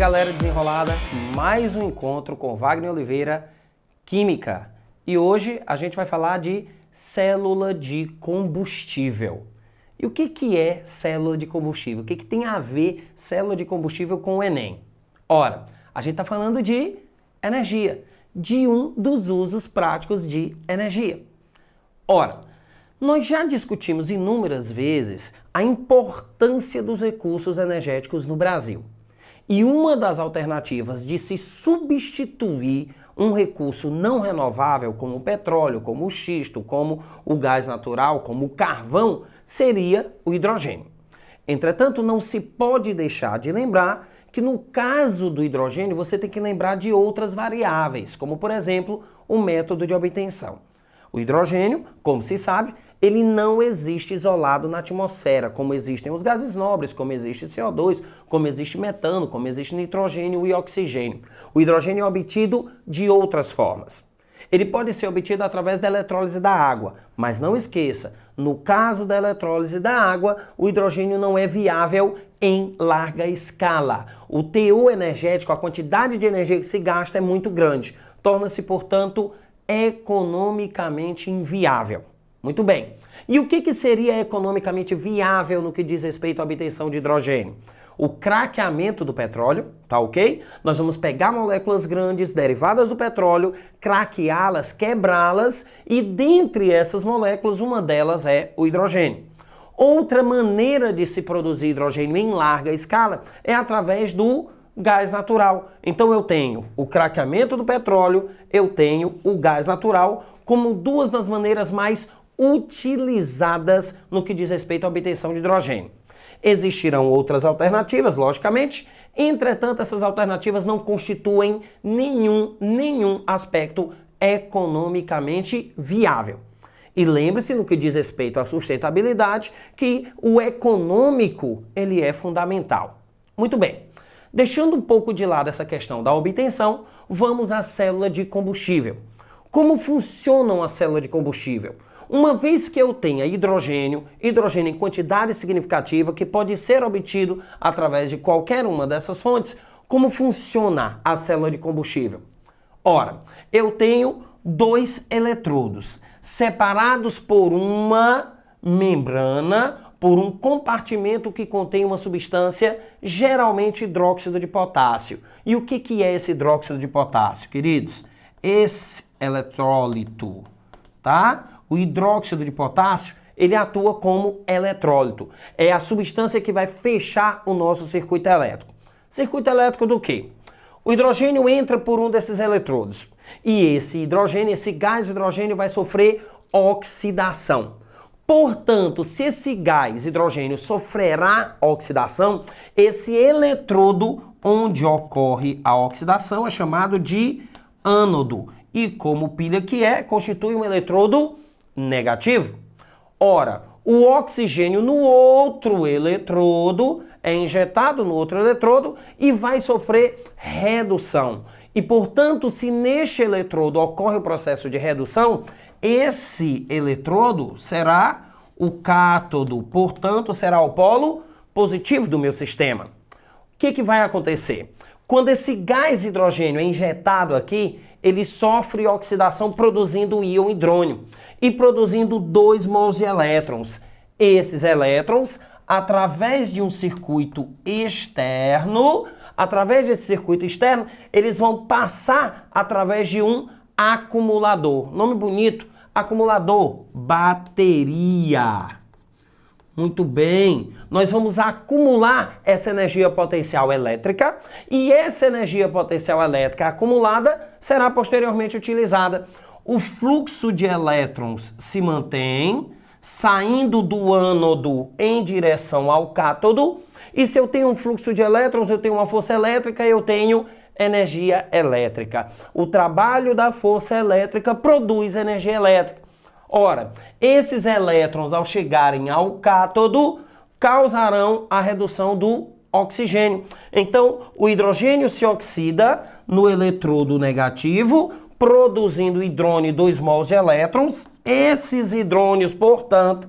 galera desenrolada, mais um encontro com Wagner Oliveira, Química. E hoje a gente vai falar de célula de combustível. E o que é célula de combustível? O que tem a ver célula de combustível com o Enem? Ora, a gente está falando de energia, de um dos usos práticos de energia. Ora, nós já discutimos inúmeras vezes a importância dos recursos energéticos no Brasil. E uma das alternativas de se substituir um recurso não renovável, como o petróleo, como o xisto, como o gás natural, como o carvão, seria o hidrogênio. Entretanto, não se pode deixar de lembrar que no caso do hidrogênio você tem que lembrar de outras variáveis, como por exemplo o método de obtenção. O hidrogênio, como se sabe, ele não existe isolado na atmosfera, como existem os gases nobres, como existe CO2, como existe metano, como existe nitrogênio e oxigênio. O hidrogênio é obtido de outras formas. Ele pode ser obtido através da eletrólise da água, mas não esqueça, no caso da eletrólise da água, o hidrogênio não é viável em larga escala. O teor energético, a quantidade de energia que se gasta é muito grande, torna-se, portanto, economicamente inviável. Muito bem. E o que seria economicamente viável no que diz respeito à obtenção de hidrogênio? O craqueamento do petróleo, tá ok? Nós vamos pegar moléculas grandes, derivadas do petróleo, craqueá-las, quebrá-las e dentre essas moléculas, uma delas é o hidrogênio. Outra maneira de se produzir hidrogênio em larga escala é através do gás natural. Então eu tenho o craqueamento do petróleo, eu tenho o gás natural como duas das maneiras mais utilizadas no que diz respeito à obtenção de hidrogênio. Existirão outras alternativas, logicamente, entretanto essas alternativas não constituem nenhum aspecto economicamente viável. E lembre-se, no que diz respeito à sustentabilidade, que o econômico ele é fundamental. Muito bem. Deixando um pouco de lado essa questão da obtenção, vamos à célula de combustível. Como funcionam a célula de combustível? Uma vez que eu tenha hidrogênio em quantidade significativa, que pode ser obtido através de qualquer uma dessas fontes, como funciona a célula de combustível? Ora, eu tenho dois eletrodos separados por uma membrana, por um compartimento que contém uma substância, geralmente hidróxido de potássio. E o que é esse hidróxido de potássio, queridos? Esse eletrólito, tá? O hidróxido de potássio, ele atua como eletrólito. É a substância que vai fechar o nosso circuito elétrico. Circuito elétrico do quê? O hidrogênio entra por um desses eletrodos. E esse hidrogênio, esse gás hidrogênio vai sofrer oxidação. Portanto, se esse gás hidrogênio sofrerá oxidação, esse eletrodo onde ocorre a oxidação é chamado de ânodo. E como pilha que é, constitui um eletrodo negativo. Ora, o oxigênio no outro eletrodo é injetado no outro eletrodo e vai sofrer redução. E, portanto, se neste eletrodo ocorre o processo de redução, esse eletrodo será o cátodo, portanto, será o polo positivo do meu sistema. O que vai acontecer? Quando esse gás hidrogênio é injetado aqui, ele sofre oxidação produzindo o íon hidrônio e produzindo 2 mols de elétrons. Esses elétrons, através de um circuito externo, eles vão passar através de um acumulador. Nome bonito, acumulador, bateria. Muito bem, nós vamos acumular essa energia potencial elétrica e essa energia potencial elétrica acumulada será posteriormente utilizada. O fluxo de elétrons se mantém, saindo do ânodo em direção ao cátodo, e se eu tenho um fluxo de elétrons, eu tenho uma força elétrica, eu tenho energia elétrica. O trabalho da força elétrica produz energia elétrica. Ora, esses elétrons, ao chegarem ao cátodo, causarão a redução do oxigênio. Então, o hidrogênio se oxida no eletrodo negativo, produzindo hidrônio 2 mols de elétrons. Esses hidrônios, portanto,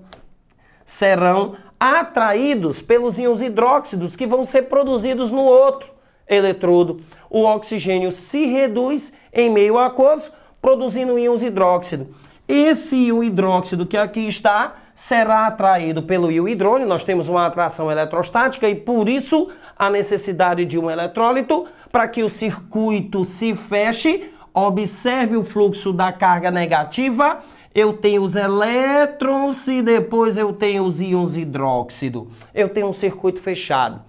serão atraídos pelos íons hidróxidos que vão ser produzidos no outro eletrodo, o oxigênio se reduz em meio aquoso, produzindo íons hidróxido. Esse íon hidróxido que aqui está será atraído pelo íon hidrônio. Nós temos uma atração eletrostática e por isso a necessidade de um eletrólito para que o circuito se feche. Observe o fluxo da carga negativa. Eu tenho os elétrons e depois eu tenho os íons hidróxido. Eu tenho um circuito fechado.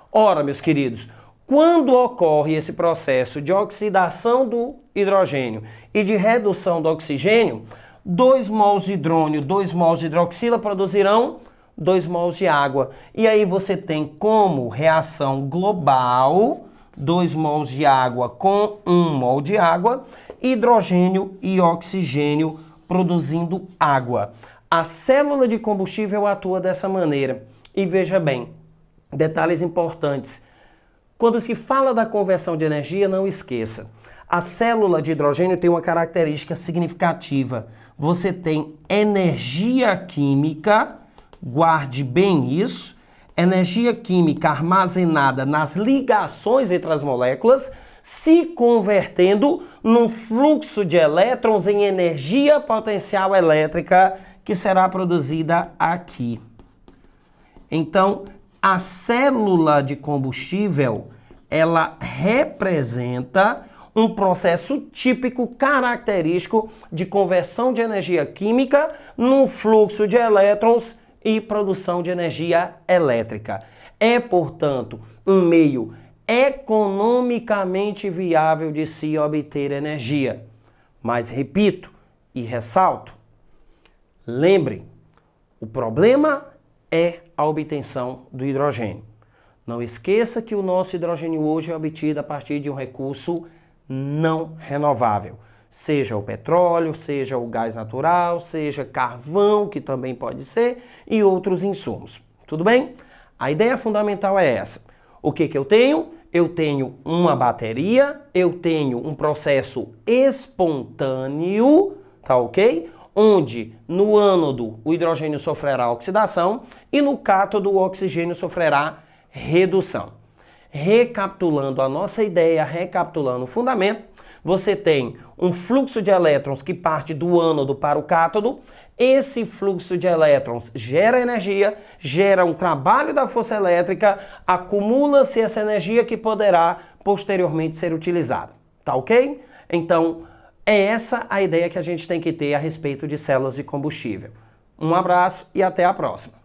Ora, meus queridos, quando ocorre esse processo de oxidação do hidrogênio e de redução do oxigênio, 2 mols de hidrônio, 2 mols de hidroxila produzirão 2 mols de água. E aí você tem como reação global 2 mols de água com 1 mol de água, hidrogênio e oxigênio produzindo água. A célula de combustível atua dessa maneira. E veja bem, detalhes importantes. Quando se fala da conversão de energia, não esqueça. A célula de hidrogênio tem uma característica significativa. Você tem energia química, guarde bem isso, energia química armazenada nas ligações entre as moléculas, se convertendo num fluxo de elétrons em energia potencial elétrica que será produzida aqui. Então, a célula de combustível, ela representa um processo típico, característico de conversão de energia química num fluxo de elétrons e produção de energia elétrica. É, portanto, um meio economicamente viável de se obter energia. Mas repito e ressalto, lembrem, o problema é a obtenção do hidrogênio. Não esqueça que o nosso hidrogênio hoje é obtido a partir de um recurso não renovável. Seja o petróleo, seja o gás natural, seja carvão, que também pode ser, e outros insumos. Tudo bem? A ideia fundamental é essa. O que eu tenho? Eu tenho uma bateria, eu tenho um processo espontâneo, tá ok? Onde no ânodo o hidrogênio sofrerá oxidação e no cátodo o oxigênio sofrerá redução. Recapitulando a nossa ideia, recapitulando o fundamento, você tem um fluxo de elétrons que parte do ânodo para o cátodo. Esse fluxo de elétrons gera energia, gera um trabalho da força elétrica, acumula-se essa energia que poderá posteriormente ser utilizada. Tá ok? Então, é essa a ideia que a gente tem que ter a respeito de células de combustível. Um abraço e até a próxima.